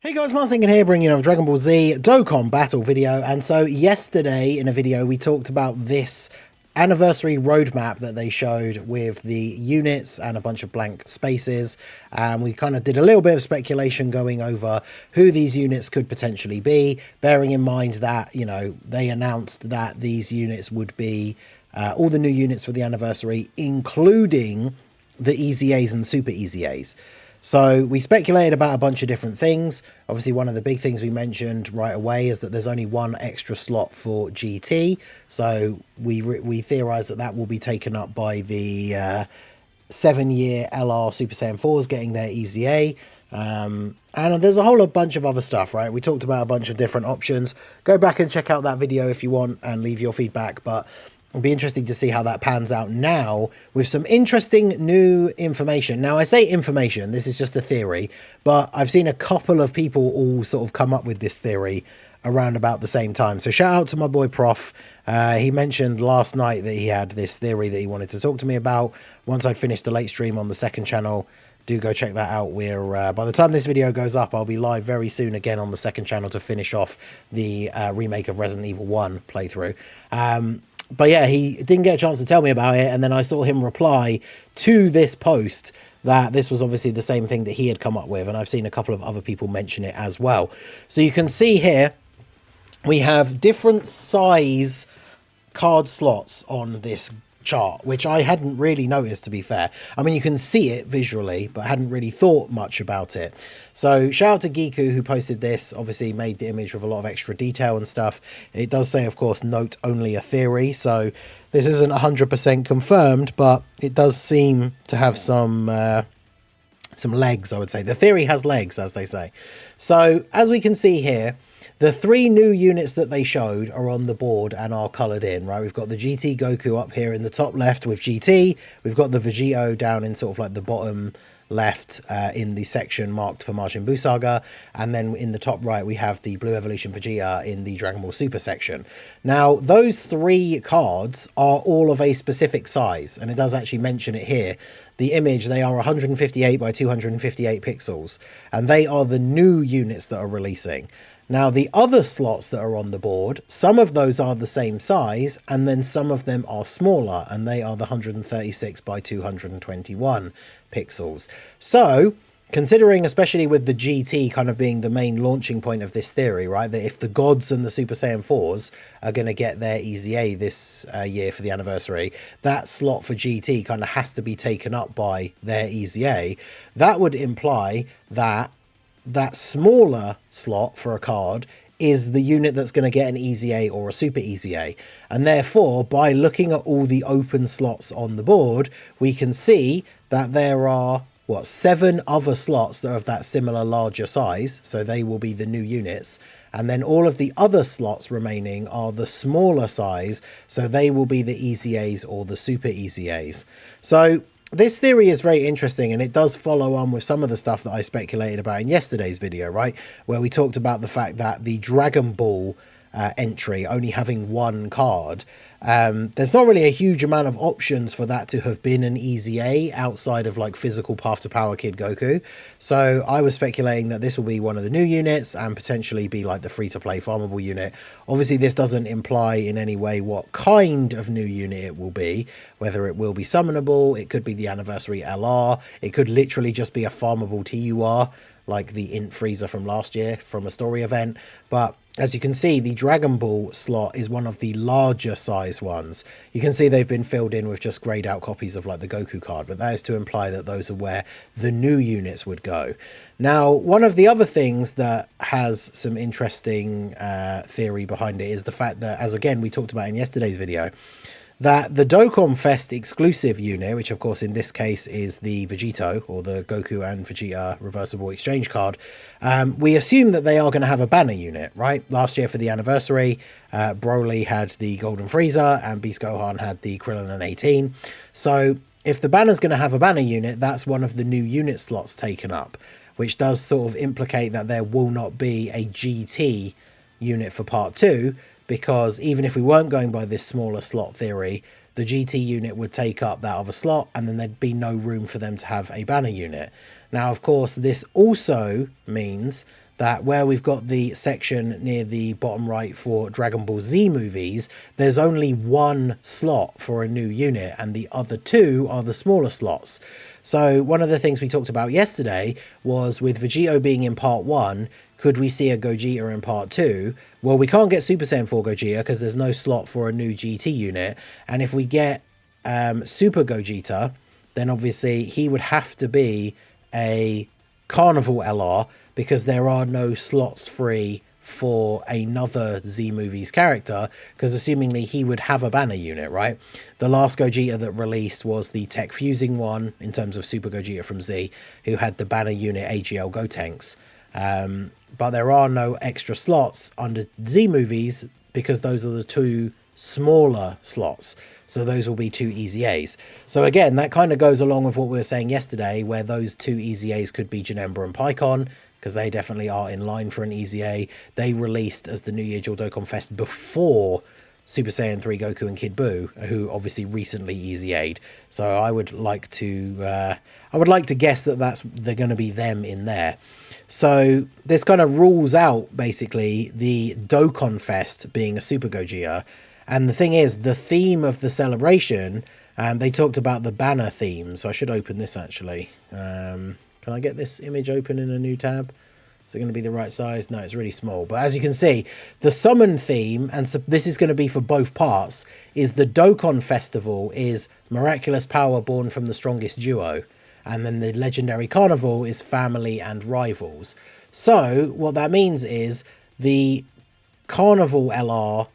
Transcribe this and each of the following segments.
Hey guys, Martin here bringing you another Dragon Ball Z Dokkan battle video. And so yesterday in a video we talked about this anniversary roadmap that they showed with the units and a bunch of blank spaces, and we kind of did a little bit of speculation going over who these units could potentially be, bearing in mind that, you know, they announced that these units would be all the new units for the anniversary, including the Easy A's and Super Easy A's. So we speculated about a bunch of different things. Obviously, one of the big things we mentioned right away is that there's only one extra slot for GT. So we theorized that that will be taken up by the 7-year LR Super Saiyan 4s getting their Easy A. And there's a whole bunch of other stuff, right? We talked about a bunch of different options. Go back and check out that video if you want and leave your feedback. But it'll be interesting to see how that pans out now with some interesting new information. Now, I say information, this is just a theory, but I've seen a couple of people all sort of come up with this theory around about the same time. So shout out to my boy Prof. He mentioned last night that he had this theory that he wanted to talk to me about. Once I'd finished the late stream on the second channel, do go check that out. We're by the time this video goes up, I'll be live very soon again on the second channel to finish off the remake of Resident Evil 1 playthrough. But yeah, he didn't get a chance to tell me about it, and then I saw him reply to this post that this was obviously the same thing that he had come up with, and I've seen a couple of other people mention it as well. So you can see here, we have different size card slots on this chart, which I hadn't really noticed, to be fair. I mean, you can see it visually, but hadn't really thought much about it. So shout out to Giku who posted this, obviously made the image with a lot of extra detail and stuff. It does say, of course, note only a theory, so this isn't 100% confirmed, but it does seem to have some legs, I would say. The theory has legs, as they say. So as we can see here, the three new units that they showed are on the board and are coloured in, right? We've got the GT Goku up here in the top left with GT. We've got the VEGITO down in sort of like the bottom left in the section marked for Majin Buu Saga. And then in the top right, we have the Blue Evolution Vegeta in the Dragon Ball Super section. Now, those three cards are all of a specific size, and it does actually mention it here. The image, they are 158 by 258 pixels, and they are the new units that are releasing. Now, the other slots that are on the board, some of those are the same size, and then some of them are smaller, and they are the 136 by 221 pixels. So, considering, especially with the GT kind of being the main launching point of this theory, right, that if the gods and the Super Saiyan 4s are going to get their Easy A this year for the anniversary, that slot for GT kind of has to be taken up by their Easy A. That would imply that that smaller slot for a card is the unit that's going to get an Easy A or a Super Easy A. And therefore, by looking at all the open slots on the board, we can see that there are, what, 7 other slots that are of that similar larger size. So they will be the new units. And then all of the other slots remaining are the smaller size. So they will be the Easy A's or the Super Easy A's. So this theory is very interesting, and it does follow on with some of the stuff that I speculated about in yesterday's video, right? Where we talked about the fact that the Dragon Ball entry only having one card, there's not really a huge amount of options for that to have been an Easy A outside of like physical Path to Power Kid Goku. So I was speculating that this will be one of the new units and potentially be like the free-to-play farmable unit. Obviously, this doesn't imply in any way what kind of new unit it will be, whether it will be summonable, it could be the Anniversary LR, it could literally just be a farmable TUR, like the Int Freezer from last year from a story event. But as you can see, the Dragon Ball slot is one of the larger size ones. You can see they've been filled in with just grayed out copies of like the Goku card, but that is to imply that those are where the new units would go. Now, one of the other things that has some interesting theory behind it is the fact that, as again we talked about in yesterday's video, that the Dokkan Fest exclusive unit, which of course in this case is the VEGITO, or the Goku and Vegeta reversible exchange card, we assume that they are going to have a banner unit, right? Last year for the anniversary, Broly had the Golden Freezer and Beast Gohan had the Krillin and 18. So if the banner's going to have a banner unit, that's one of the new unit slots taken up, which does sort of implicate that there will not be a GT unit for part 2, because even if we weren't going by this smaller slot theory, the GT unit would take up that other slot, and then there'd be no room for them to have a banner unit. Now, of course, this also means that where we've got the section near the bottom right for Dragon Ball Z movies, there's only one slot for a new unit and the other two are the smaller slots. So one of the things we talked about yesterday was with Vegito being in part 1, could we see a Gogeta in part 2? Well, we can't get Super Saiyan 4 Gogeta because there's no slot for a new GT unit. And if we get Super Gogeta, then obviously he would have to be a Carnival LR because there are no slots free for another Z Movies character, because assumingly he would have a banner unit, right? The last Gogeta that released was the tech fusing one in terms of Super Gogeta from Z, who had the banner unit AGL Gotenks. But there are no extra slots under Z Movies because those are the two smaller slots. So those will be two EZAs. So again, that kind of goes along with what we were saying yesterday, where those two EZAs could be Janemba and Pycon, because they definitely are in line for an EZA. They released as the New Year Dual Dokkan Fest before Super Saiyan 3 Goku and Kid Buu, who obviously recently EZA'd. So I would like to guess that they're going to be them in there. So this kind of rules out basically the Dokkan Fest being a Super Gogeta. And the thing is, the theme of the celebration, they talked about the banner theme. So I should open this actually. Can I get this image open in a new tab? Is it going to be the right size? No, it's really small. But as you can see, the summon theme, and so this is going to be for both parts, is the Dokkan Festival is miraculous power born from the strongest duo. And then the legendary carnival is family and rivals. So what that means is the carnival LR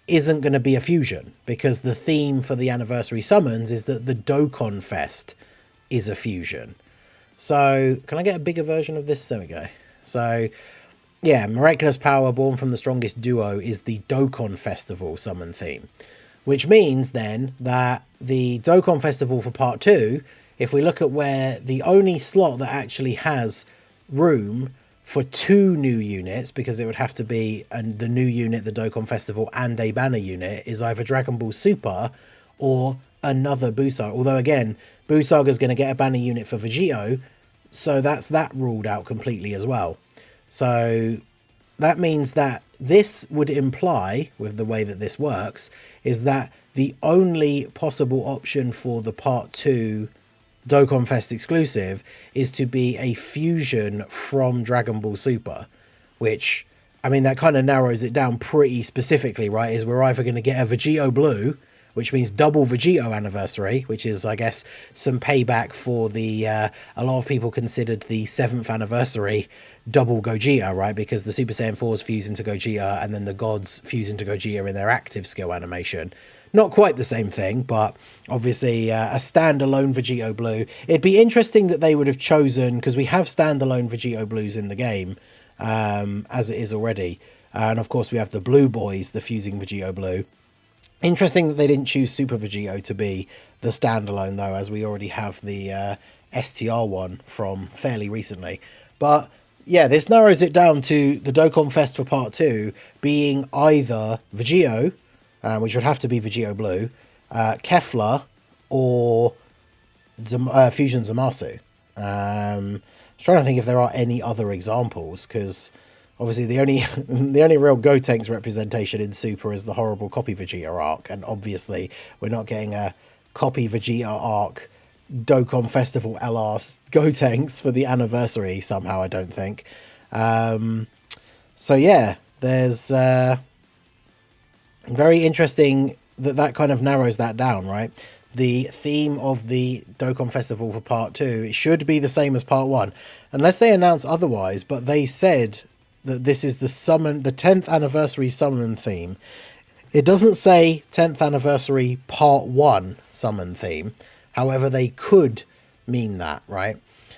isn't going to be a fusion, because the theme for the anniversary summons is that the Dokkan Fest is a fusion. So can I get a bigger version of this? There we go. So yeah, miraculous power born from the strongest duo is the Dokkan Festival summon theme, which means then that the Dokkan Festival for part 2, if we look at where the only slot that actually has room for 2 new units, because it would have to be the new unit, the Dokkan Festival, and a banner unit, is either Dragon Ball Super or another Buu Saga. Although again, Buu Saga is going to get a banner unit for Vegito, so that's that ruled out completely as well. So that means that this would imply, with the way that this works, is that the only possible option for the part 2 Dokkan Fest exclusive is to be a fusion from Dragon Ball Super, which, I mean, that kind of narrows it down pretty specifically, right? Is we're either going to get a Vegito Blue, which means double Vegito anniversary, which is, I guess, some payback for the, a lot of people considered the 7th anniversary double Gogeta, right? Because the Super Saiyan 4s fuse into Gogeta and then the gods fuse into Gogeta in their active skill animation. Not quite the same thing, but obviously a standalone Vegito Blue. It'd be interesting that they would have chosen, because we have standalone Vegito Blues in the game, as it is already. And of course we have the Blue Boys, the fusing Vegito Blue. Interesting that they didn't choose Super Vegito to be the standalone though, as we already have the STR one from fairly recently. But yeah, this narrows it down to the Dokkan Fest for part 2 being either Vegito, which would have to be Vegito Blue, Kefla, or Fusion Zamasu. I was trying to think if there are any other examples, because obviously the only real Gotenks representation in Super is the horrible copy Vegeta arc, and obviously we're not getting a copy Vegeta arc Dokkan Festival LR Gotenks for the anniversary somehow, I don't think. So yeah, there's very interesting that kind of narrows that down, right? The theme of the Dokkan Festival for part 2, it should be the same as part 1, unless they announce otherwise, but they said that this is the 10th anniversary summon theme. It doesn't say 10th anniversary part 1 summon theme. However, they could mean that, right?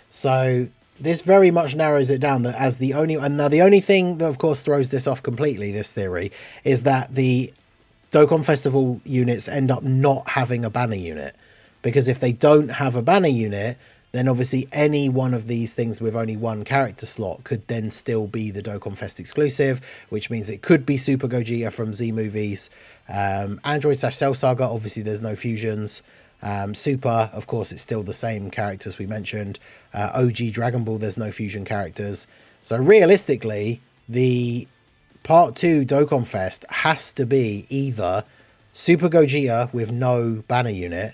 So this very much narrows it down that as the only, and now the only thing that of course throws this off completely, this theory, is that the Dokkan Festival units end up not having a banner unit. Because if they don't have a banner unit, then obviously any one of these things with only one character slot could then still be the Dokkan Fest exclusive, which means it could be Super Gogeta from Z Movies. Android/Cell Saga, obviously there's no fusions. Super, of course, it's still the same characters we mentioned. OG Dragon Ball, there's no fusion characters. So realistically, the Part 2 Dokkan Fest has to be either Super Gogeta with no banner unit,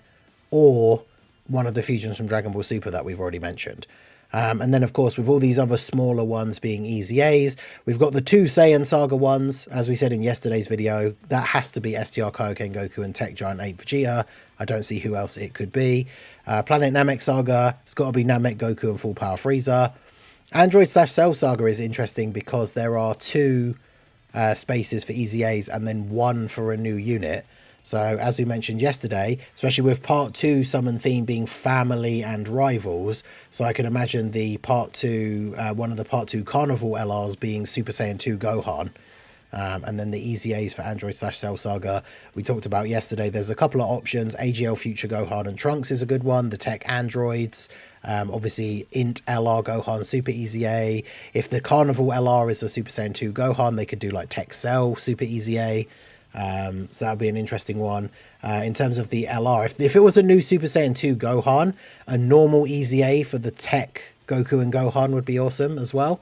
or one of the fusions from Dragon Ball Super that we've already mentioned. And then, of course, with all these other smaller ones being easy A's, we've got the two Saiyan Saga ones, as we said in yesterday's video. That has to be STR Kaioken Goku and Tech Giant 8 Vegeta. I don't see who else it could be. Planet Namek Saga, it's got to be Namek Goku and Full Power Frieza. Android/Cell Saga is interesting because there are two spaces for easy A's and then one for a new unit. So as we mentioned yesterday, especially with Part 2 summon theme being family and rivals, so I can imagine the Part 2, one of the Part 2 Carnival LRs being Super Saiyan 2 Gohan. And then the easy A's for Android/Cell Saga we talked about yesterday. There's a couple of options. AGL Future Gohan and Trunks is a good one. The Tech Androids, obviously Int LR Gohan Super Easy A. If the Carnival LR is a Super Saiyan 2 Gohan, they could do like Tech Cell Super Easy A. So that would be an interesting one. In terms of the LR, if it was a new Super Saiyan 2 Gohan, a normal easy A for the Tech Goku and Gohan would be awesome as well.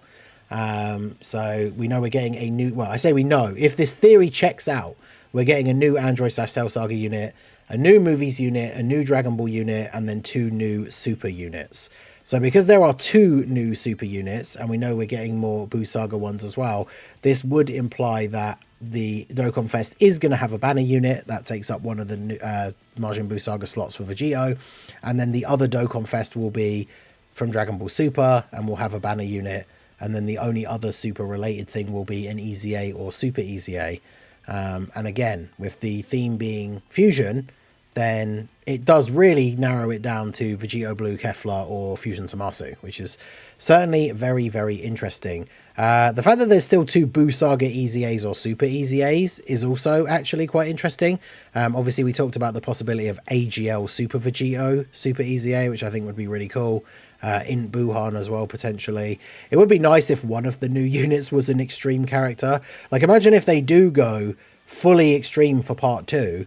So we know we're getting a new, well, I say we know, if this theory checks out, we're getting a new Android/Cell Saga unit, a new movies unit, a new Dragon Ball unit, and then two new super units. So because there are two new super units, and we know we're getting more Buu Saga ones as well, this would imply that the Dokkan Fest is going to have a banner unit that takes up one of the Majin Buu Saga slots for VEGITO, and then the other Dokkan Fest will be from Dragon Ball Super, and we'll have a banner unit, and then the only other super related thing will be an Easy A or Super Easy A. And again, with the theme being fusion, then it does really narrow it down to VEGITO Blue Kefla or Fusion Zamasu, which is certainly very, very interesting. The fact that there's still two Buu Saga Easy A's or Super Easy A's is also actually quite interesting. Obviously, we talked about the possibility of AGL Super VEGITO Super Easy A, which I think would be really cool. In Buhan as well, potentially. It would be nice if one of the new units was an extreme character. Like, imagine if they do go fully extreme for Part 2.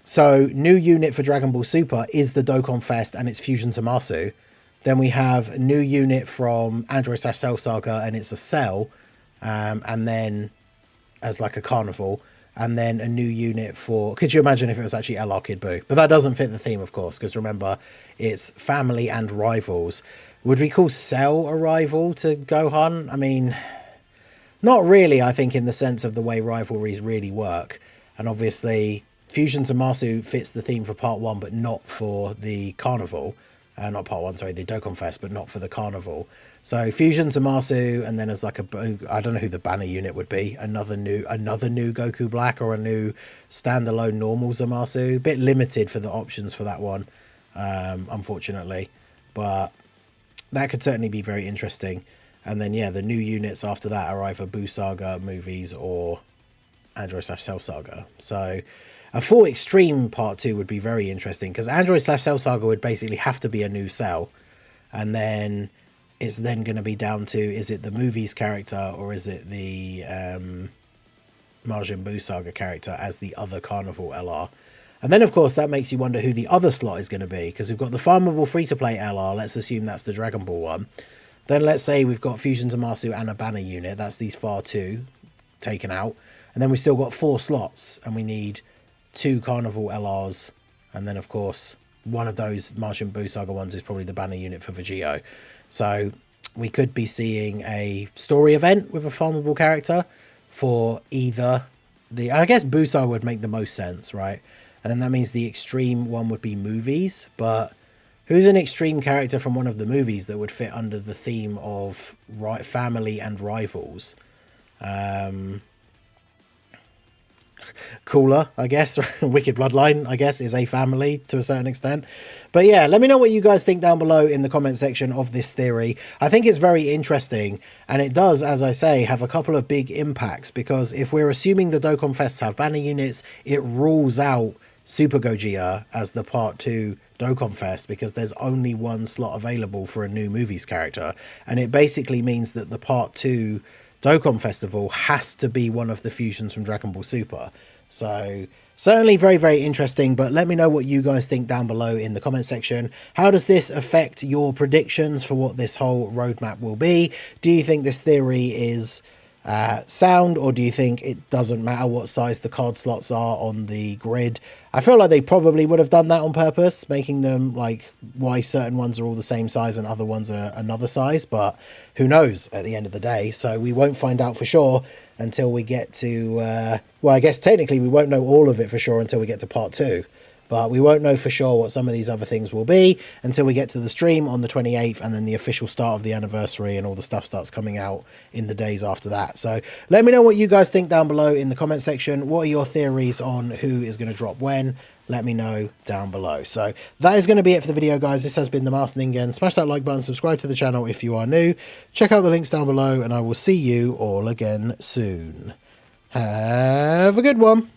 So, new unit for Dragon Ball Super is the Dokkan Fest and it's Fusion Zamasu. Then we have a new unit from Android/Cell Saga and it's a Cell. And then as like a Carnival. And then a new unit for... Could you imagine if it was actually LR Kid Buu? But that doesn't fit the theme, of course, because remember, it's family and rivals. Would we call Cell a rival to Gohan? I mean, not really, I think, in the sense of the way rivalries really work. And obviously, Fusion Zamasu fits the theme for Part 1, but not for the Carnival. Not Part 1, sorry, the Dokkan Fest, but not for the Carnival. So Fusion Zamasu, and then as like a, I don't know who the banner unit would be, another new Goku Black or a new standalone normal Zamasu. A bit limited for the options for that one, unfortunately, but that could certainly be very interesting. And then yeah, the new units after that are either Buu Saga movies or Android/Cell Saga. So a full extreme Part 2 would be very interesting, because Android/Cell Saga would basically have to be a new Cell, and then it's then going to be down to, is it the movies character or is it the Majin Buu Saga character as the other Carnival LR? And then, of course, that makes you wonder who the other slot is going to be, because we've got the farmable free-to-play LR. Let's assume that's the Dragon Ball one. Then let's say we've got Fusion Zamasu and a banner unit. That's these far two taken out. And then we've still got 4 slots, and we need 2 Carnival LRs. And then, of course, one of those Majin Buu Saga ones is probably the banner unit for VEGITO. So we could be seeing a story event with a farmable character for either the... I guess Buu Saga would make the most sense, right? And then that means the extreme one would be movies. But who's an extreme character from one of the movies that would fit under the theme of family and rivals? Cooler, I guess. Wicked Bloodline, I guess, is a family to a certain extent. But yeah, let me know what you guys think down below in the comment section of this theory. I think it's very interesting, and it does, as I say, have a couple of big impacts, because if we're assuming the Dokkan Fests have banner units, it rules out Super Gogeta as the Part 2 Dokkan Fest, because there's only one slot available for a new movies character, and it basically means that the Part 2 Dokkan Festival has to be one of the fusions from Dragon Ball Super. So Certainly very, very interesting, but let me know what you guys think down below in the comment section. How does this affect your predictions for what this whole roadmap will be? Do you think this theory is sound, or do you think it doesn't matter what size the card slots are on the grid? I feel like they probably would have done that on purpose, making them like why certain ones are all the same size and other ones are another size, but who knows at the end of the day. So we won't find out for sure until we get to well, I guess technically we won't know all of it for sure until we get to part 2. But we won't know for sure what some of these other things will be until we get to the stream on the 28th, and then the official start of the anniversary and all the stuff starts coming out in the days after that. So let me know what you guys think down below in the comment section. What are your theories on who is going to drop when? Let me know down below. So that is going to be it for the video, guys. This has been the Masked Ningen. Smash that like button, subscribe to the channel if you are new. Check out the links down below, and I will see you all again soon. Have a good one.